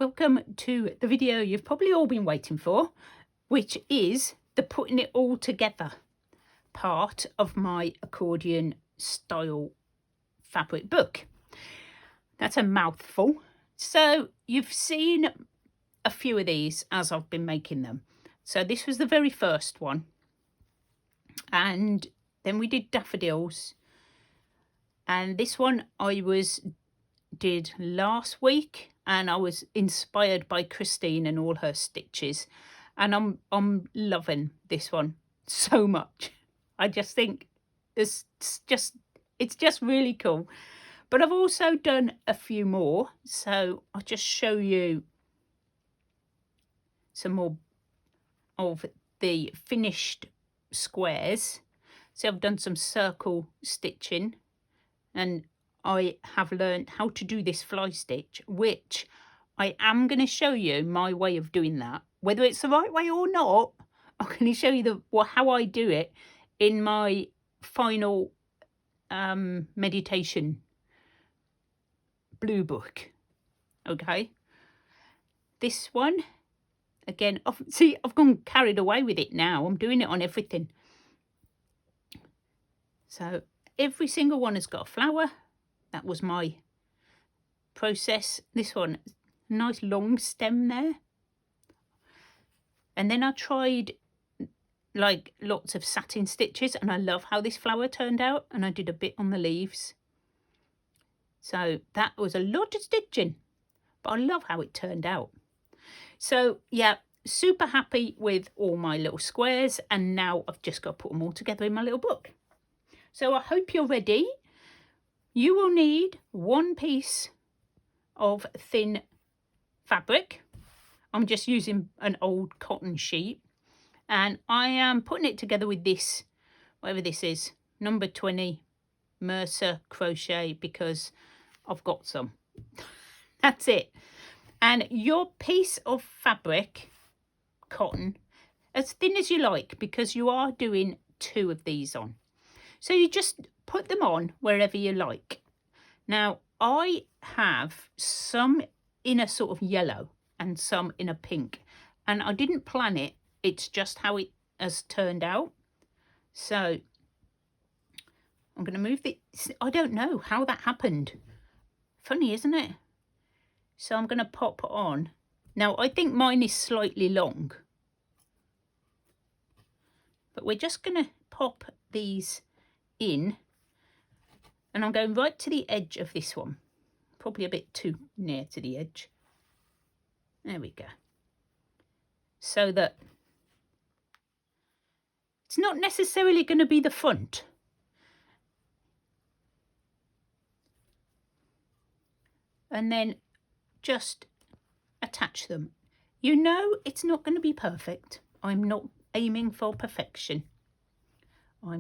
welcome to the video you've probably all been waiting for, which is the putting it all together part of my accordion style fabric book. That's a mouthful. So you've seen a few of these as I've been making them. So this was the very first one, and then we did daffodils, and this one I did last week, and I was inspired by Christine and all her stitches, and I'm loving this one so much. I just think it's just really cool. But I've also done a few more, so I'll just show you some more of the finished squares. So I've done some circle stitching, and I have learned how to do this fly stitch, which I am going to show you my way of doing that. Whether it's the right way or not, I'm going to show you how I do it in my final meditation blue book. Okay, this one again, I've gone carried away with it now. I'm doing it on everything. So every single one has got a flower. That was my process. This one, nice long stem there. And then I tried like lots of satin stitches, and I love how this flower turned out, and I did a bit on the leaves. So that was a lot of stitching, but I love how it turned out. So yeah, super happy with all my little squares, and now I've just got to put them all together in my little book. So I hope you're ready. You will need one piece of thin fabric. I'm just using an old cotton sheet, and I am putting it together with this, whatever this is, number 20 Mercer crochet, because I've got some. That's it. And your piece of fabric, cotton, as thin as you like, because you are doing 2 of these on. So you just put them on wherever you like. Now, I have some in a sort of yellow and some in a pink, and I didn't plan it. It's just how it has turned out. So I'm going to move I don't know how that happened. Funny, isn't it? So I'm going to pop on. Now, I think mine is slightly long, but we're just going to pop these in, and I'm going right to the edge of this one, probably a bit too near to the edge. There we go. So that it's not necessarily going to be the front. And then just attach them. You know it's not going to be perfect. I'm not aiming for perfection. I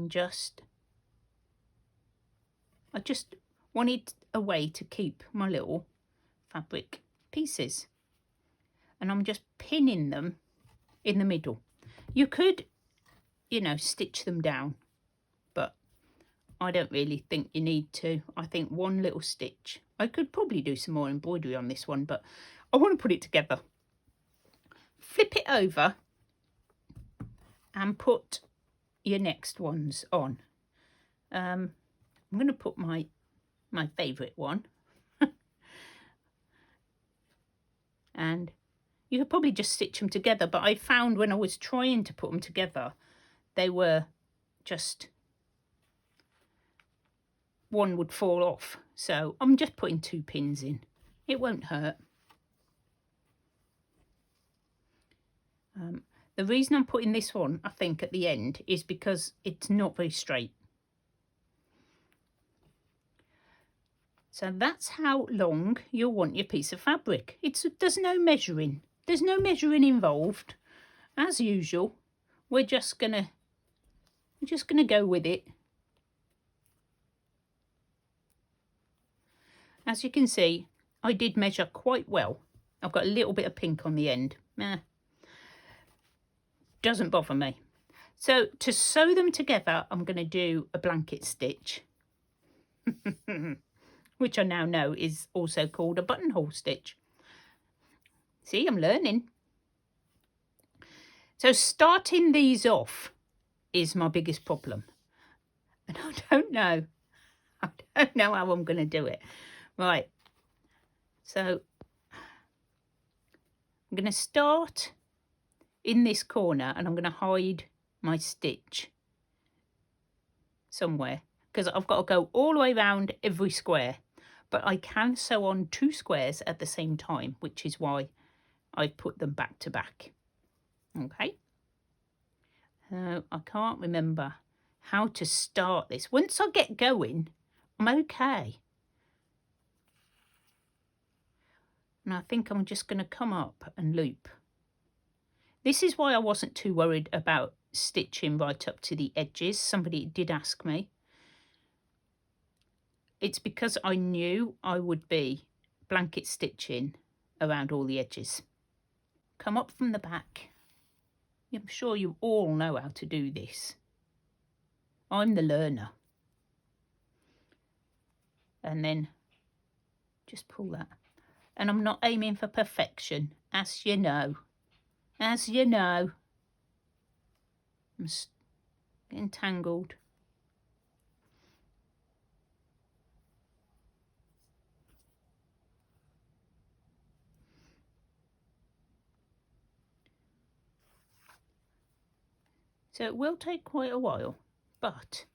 just wanted a way to keep my little fabric pieces. And I'm just pinning them in the middle. You could, stitch them down, but I don't really think you need to. I think one little stitch. I could probably do some more embroidery on this one, but I want to put it together. Flip it over and put your next ones on. I'm going to put my favourite one. And you could probably just stitch them together, but I found when I was trying to put them together, they were just, one would fall off. So I'm just putting 2 pins in. It won't hurt. The reason I'm putting this one, I think, at the end is because it's not very straight. So that's how long you'll want your piece of fabric. There's no measuring. There's no measuring involved. As usual, we're just gonna go with it. As you can see, I did measure quite well. I've got a little bit of pink on the end. Doesn't bother me. So to sew them together, I'm going to do a blanket stitch, which I now know is also called a buttonhole stitch. See, I'm learning. So starting these off is my biggest problem. And I don't know how I'm going to do it. Right. So I'm going to start in this corner and I'm going to hide my stitch somewhere because I've got to go all the way around every square. But I can sew on 2 squares at the same time, which is why I've put them back to back. Okay. I can't remember how to start this. Once I get going, I'm okay. And I think I'm just going to come up and loop. This is why I wasn't too worried about stitching right up to the edges. Somebody did ask me. It's because I knew I would be blanket stitching around all the edges. Come up from the back. I'm sure you all know how to do this. I'm the learner. And then just pull that. And I'm not aiming for perfection, as you know. As you know. I'm getting tangled. So it will take quite a while, but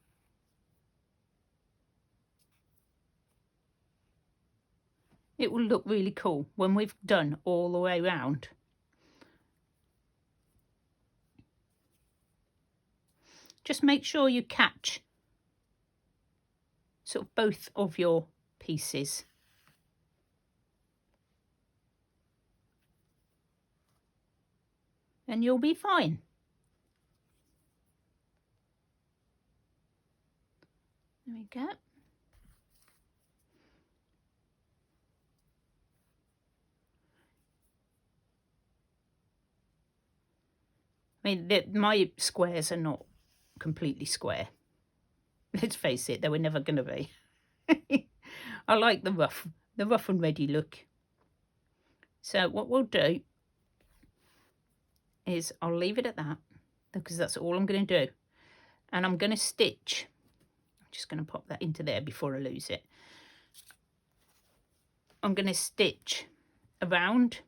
it will look really cool when we've done all the way around. Just make sure you catch sort of both of your pieces. And you'll be fine. There we go. I mean, my squares are not completely square. Let's face it, they were never going to be. I like the rough and ready look. So what we'll do is I'll leave it at that because that's all I'm going to do. And I'm going to stitch. I'm just going to pop that into there before I lose it. I'm going to stitch around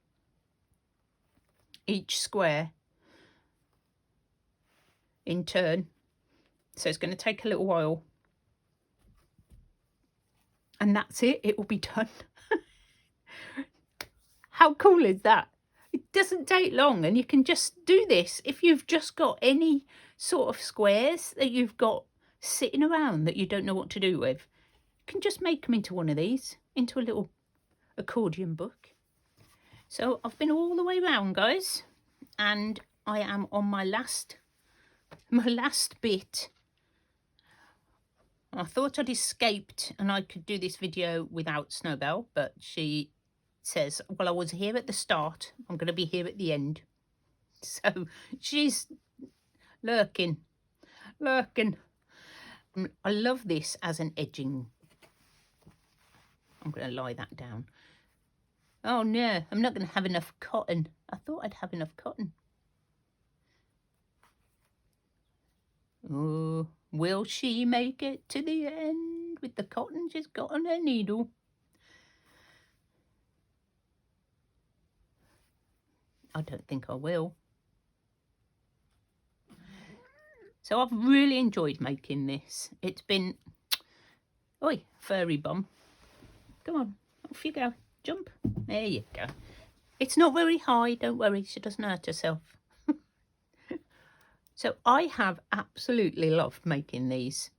each square in turn. So it's going to take a little while. And that's it. It will be done. How cool is that? It doesn't take long and you can just do this if you've just got any sort of squares that you've got sitting around that you don't know what to do with. You can just make them into one of these, into a little accordion book. So I've been all the way around, guys, and I am on my last bit. I thought I'd escaped and I could do this video without Snowbell, but she says, well, I was here at the start, I'm going to be here at the end. So she's lurking. I love this as an edging. I'm going to lie that down. Oh no, I'm not going to have enough cotton. I thought I'd have enough cotton. Oh, will she make it to the end with the cotton she's got on her needle? I don't think I will. So I've really enjoyed making this. It's been... Oi, furry bum. Come on, off you go. Jump. There you go. It's not very high, don't worry, she doesn't hurt herself. So I have absolutely loved making these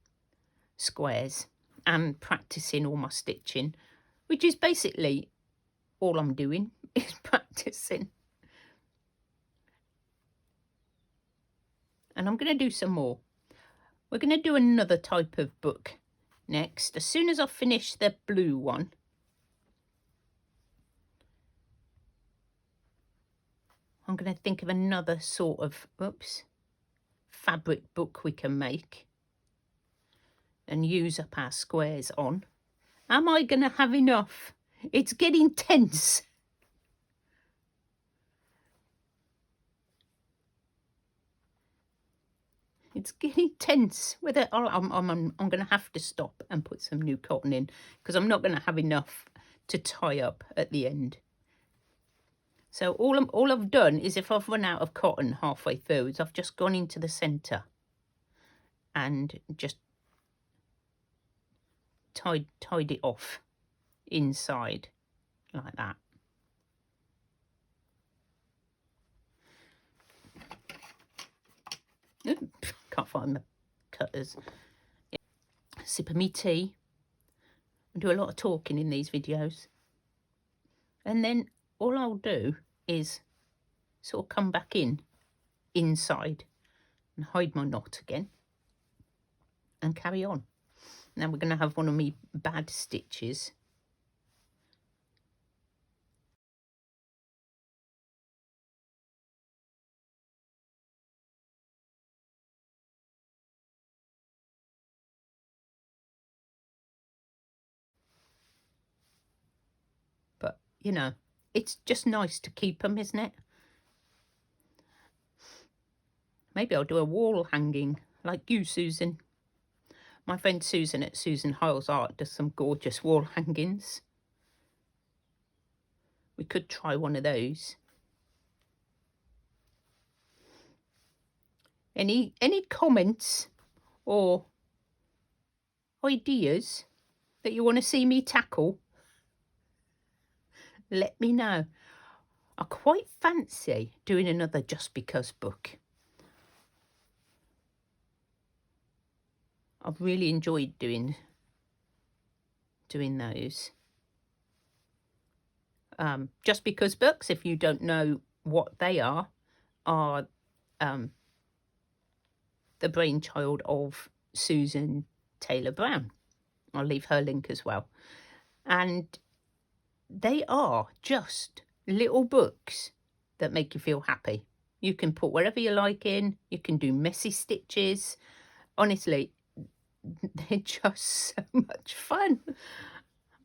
squares and practicing all my stitching, which is basically all I'm doing is practicing. And I'm going to do some more. We're going to do another type of book next. As soon as I finish the blue one, I'm going to think of another sort of, fabric book we can make and use up our squares on. Am I going to have enough? It's getting tense. It's getting tense. Whether I'm going to have to stop and put some new cotton in, because I'm not going to have enough to tie up at the end. So all I've done is, if I've run out of cotton halfway through, is I've just gone into the centre and just tied it off inside like that. Ooh, can't find the cutters. Sip of me tea. I do a lot of talking in these videos. And then all I'll do is sort of come back inside and hide my knot again and carry on. Now we're going to have one of me bad stitches. But, you know, it's just nice to keep them, isn't it? Maybe I'll do a wall hanging like you, Susan. My friend Susan at Susan Hiles Art does some gorgeous wall hangings. We could try one of those. Any comments or ideas that you want to see me tackle? Let me know. I quite fancy doing another Just Because book. I've really enjoyed doing those. Just Because books, if you don't know what they are the brainchild of Susan Taylor Brown. I'll leave her link as well. And they are just little books that make you feel happy. You can put wherever you like in. You can do messy stitches. Honestly, they're just so much fun.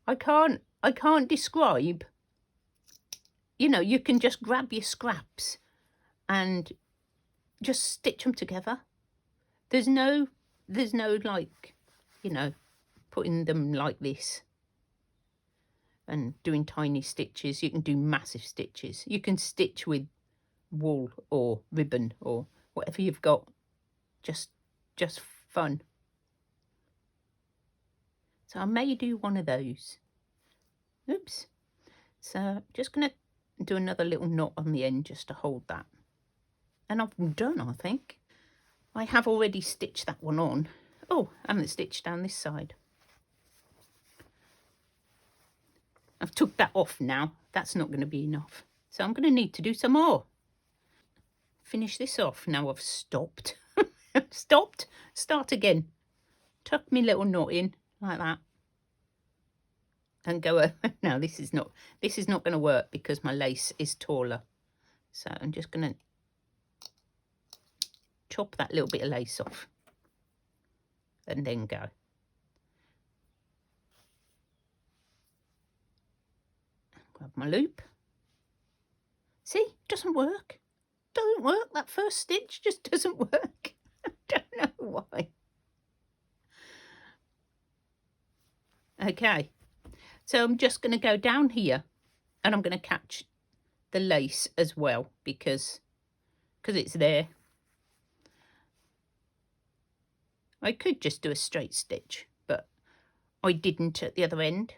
I can't describe. You know, you can just grab your scraps and just stitch them together. There's no like, you know, putting them like this and doing tiny stitches. You can do massive stitches. You can stitch with wool or ribbon or whatever you've got. Just fun. So I may do one of those. Oops. So just going to do another little knot on the end just to hold that. And I've done, I think. I have already stitched that one on. Oh, I haven't stitched down this side. I've took that off now. That's not going to be enough. So I'm going to need to do some more. Finish this off. Now I've stopped. Stopped. Start again. Tuck my little knot in like that. And go. No, this is not going to work because my lace is taller. So I'm just going to chop that little bit of lace off. And then go. Grab my loop. See, doesn't work. Doesn't work. That first stitch just doesn't work. I don't know why. Okay, so I'm just going to go down here and I'm going to catch the lace as well because it's there. I could just do a straight stitch, but I didn't at the other end.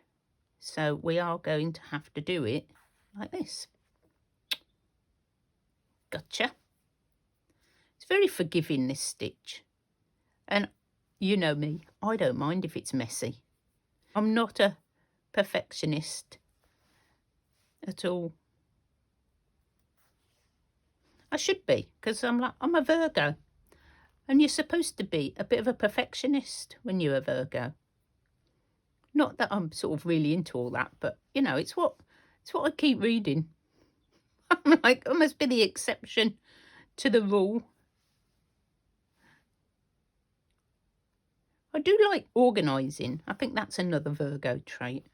So we are going to have to do it like this. Gotcha. It's very forgiving, this stitch. And you know me, I don't mind if it's messy. I'm not a perfectionist at all. I should be, because I'm a Virgo. And you're supposed to be a bit of a perfectionist when you're a Virgo. Not that I'm sort of really into all that, but you know, it's what I keep reading. I'm like, I must be the exception to the rule. I do like organising. I think that's another Virgo trait.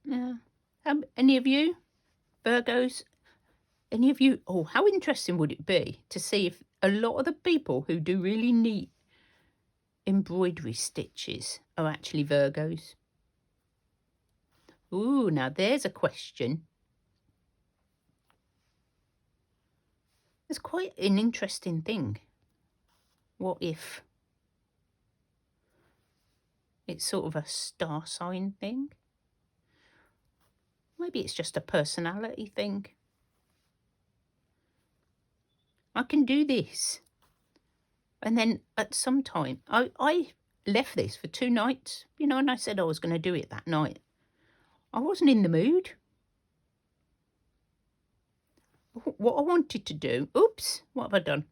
Yeah. Any of you Virgos? Any of you? Oh, how interesting would it be to see if a lot of the people who do really neat embroidery stitches are actually Virgos. Ooh, now there's a question. It's quite an interesting thing. What if it's sort of a star sign thing? Maybe it's just a personality thing. I can do this. And then at some time, I left this for 2 nights, you know, and I said I was going to do it that night. I wasn't in the mood. What I wanted to do, oops, what have I done?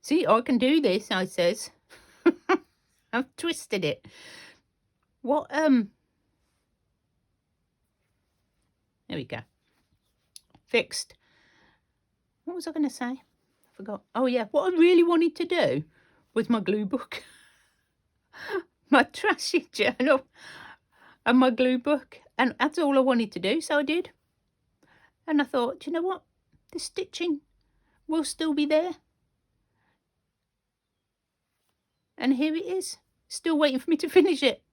See, I can do this, I says. I've twisted it. What, there we go. Fixed. What was I going to say? I forgot. Oh, yeah, what I really wanted to do was my glue book. My trashy journal and my glue book. And that's all I wanted to do, so I did. And I thought, do you know what? The stitching will still be there. And here it is, still waiting for me to finish it.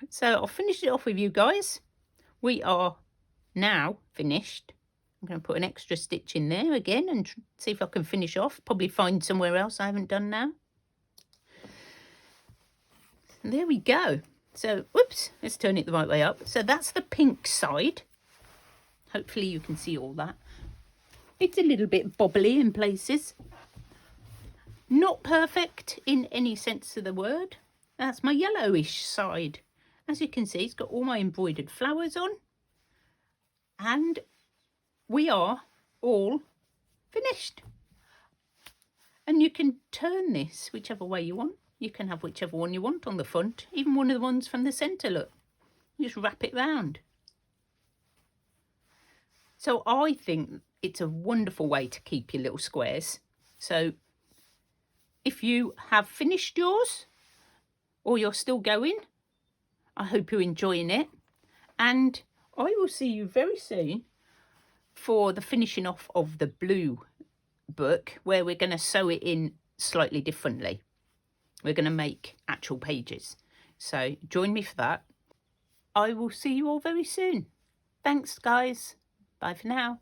So I'll finish it off with you guys. We are now finished. I'm going to put an extra stitch in there again and see if I can finish off. Probably find somewhere else I haven't done now. And there we go. So, whoops, let's turn it the right way up. So that's the pink side. Hopefully you can see all that. It's a little bit bobbly in places. Not perfect in any sense of the word. That's my yellowish side. As you can see, it's got all my embroidered flowers on. And we are all finished. And you can turn this whichever way you want. You can have whichever one you want on the front. Even one of the ones from the centre, look. You just wrap it round. So I think it's a wonderful way to keep your little squares. So if you have finished yours or you're still going, I hope you're enjoying it. And I will see you very soon for the finishing off of the blue book, where we're going to sew it in slightly differently. We're going to make actual pages. So join me for that. I will see you all very soon. Thanks, guys. Bye for now.